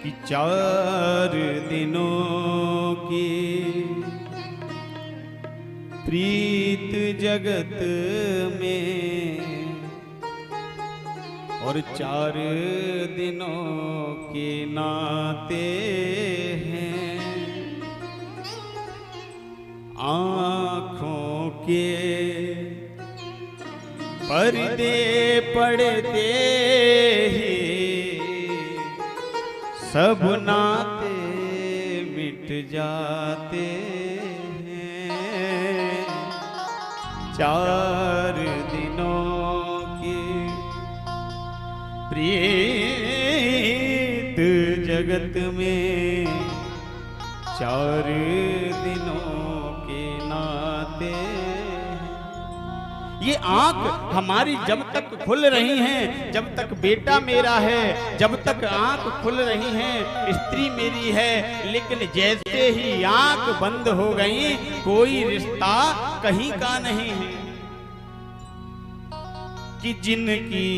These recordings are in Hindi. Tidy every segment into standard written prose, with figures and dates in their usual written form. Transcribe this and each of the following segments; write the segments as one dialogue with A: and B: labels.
A: कि 4 दिनों की प्रीत जगत में और 4 दिनों के नाते हैं। आँखों के पर्दे पड़ते ही सब नाते मिट जाते हैं। 4 दिनों की प्रीत जगत में 4 दिनों के नाते। ये आंख हमारी जब तक खुल रही हैं, जब तक बेटा मेरा है, जब तक आंख खुल रही हैं, स्त्री मेरी है। लेकिन जैसे ही आंख बंद हो गई, कोई रिश्ता कहीं का नहीं है। कि जिनकी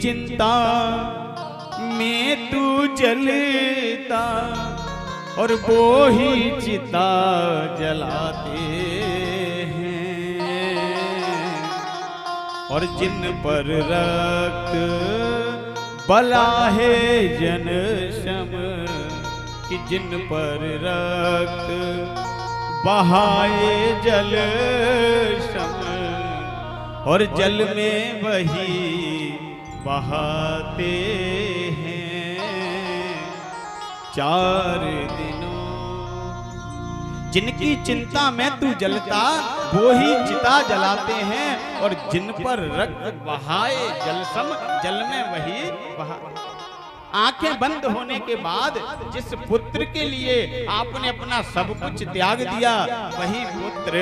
A: चिंता में तू जलता और वो ही चिता जलाते हैं। और जिन पर रक्त बला है जनशम, कि जिन पर रक्त बहाए जल शम और जल में वही बहाते हैं। 4 दिनों जिनकी चिंता में तू जलता, वो ही चिता जलाते हैं। और जिन पर रक्त बहाए जलसम, जल में वही बहा। आंखें बंद होने के बाद जिस पुत्र के लिए आपने अपना सब कुछ त्याग दिया, वही पुत्र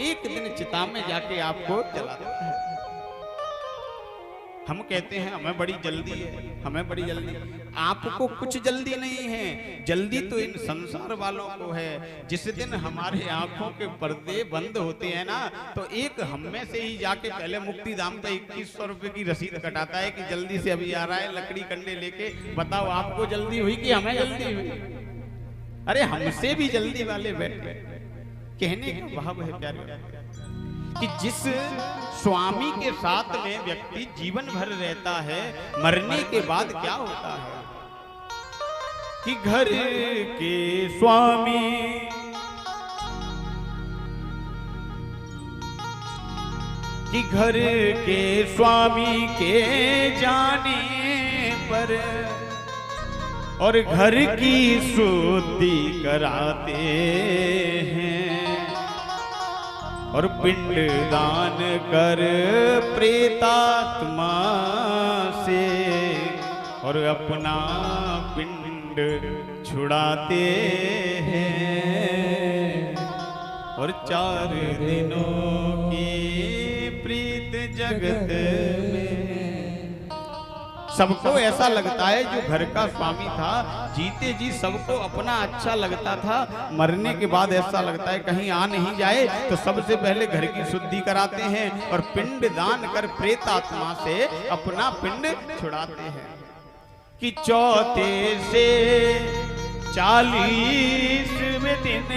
A: एक दिन चिता में जाके आपको जलाता है। हम कहते हैं हमें बड़ी जल्दी है, हमें बड़ी जल्दी। आपको कुछ जल्दी नहीं है, जल्दी तो इन संसार वालों को है। जिस दिन हमारे आंखों के पर्दे बंद होते हैं ना, तो एक हम में से ही जाके पहले मुक्ति धाम का 2100 रुपए की रसीद कटाता है कि जल्दी से अभी आ रहा है लकड़ी कंडे लेके। बताओ आपको जल्दी हुई कि हमें जल्दी हुई? अरे हमसे भी जल्दी वाले बैठे। कहने का भाव है प्यारे कि जिस स्वामी के साथ में व्यक्ति जीवन भर रहता है, मरने के बाद क्या होता है कि घर के स्वामी के जाने पर और घर की शुद्धि कराते हैं। और पिंड दान कर प्रेतात्मा से और अपना पिंड छुड़ाते हैं। और 4 दिनों की प्रीत जगत में सबको ऐसा लगता है, जो घर का स्वामी था जीते जी सबको अपना अच्छा लगता था, मरने के बाद ऐसा लगता है कहीं आ नहीं जाए, तो सबसे पहले घर की शुद्धि कराते हैं और पिंड दान कर प्रेत आत्मा से अपना पिंड छुड़ाते हैं। कि 4 से 40वें दिन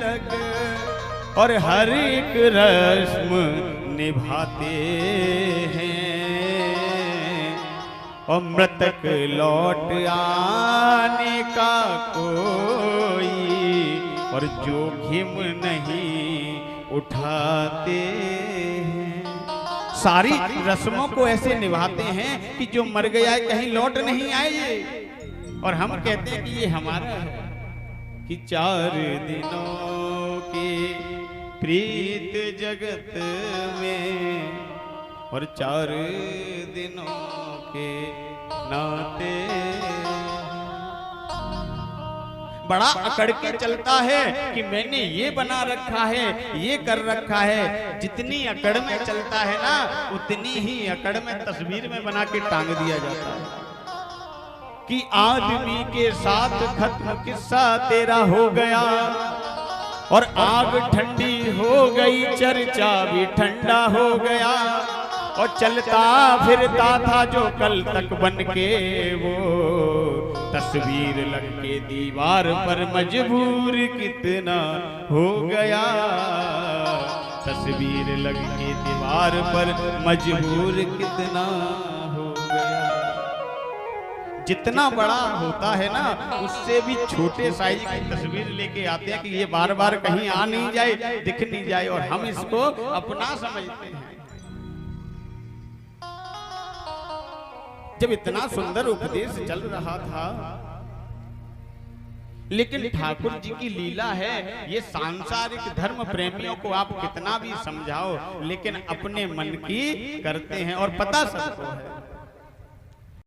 A: तक और हर एक रस्म निभाते हैं। और मृतक लौट आने का कोई और जोखिम नहीं उठाते हैं। सारी रस्मों को ऐसे निभाते हैं कि जो मर गया है कहीं लौट नहीं आए। और हम कहते हैं कि ये हमारा है। कि 4 दिनों की प्रीत जगत में और 4 दिनों के नाते। बड़ा अकड़ के चलता है कि मैंने ये बना रखा है, ये कर रखा है। जितनी अकड़ में चलता है ना, उतनी ही अकड़ में तस्वीर में बना के टांग दिया जाता है। कि आदमी के साथ खत्म किस्सा तेरा हो गया, और आग ठंडी हो गई, चर्चा भी ठंडा हो गया। और चलता फिरता था जो कल तक बन के, वो तस्वीर लग के दीवार पर मजबूर कितना हो गया। तस्वीर लग के दीवार पर मजबूर कितना हो गया। जितना बड़ा होता है ना, उससे भी छोटे साइज की तस्वीर लेके आते हैं कि ये बार बार कहीं आ नहीं जाए, दिख नहीं जाए, और हम इसको अपना समझते हैं। जब इतना सुंदर उपदेश चल रहा था, लेकिन ठाकुर जी की लीला है, ये सांसारिक धर्म प्रेमियों को आप कितना भी समझाओ, लेकिन अपने मन की करते हैं, और पता सबको है।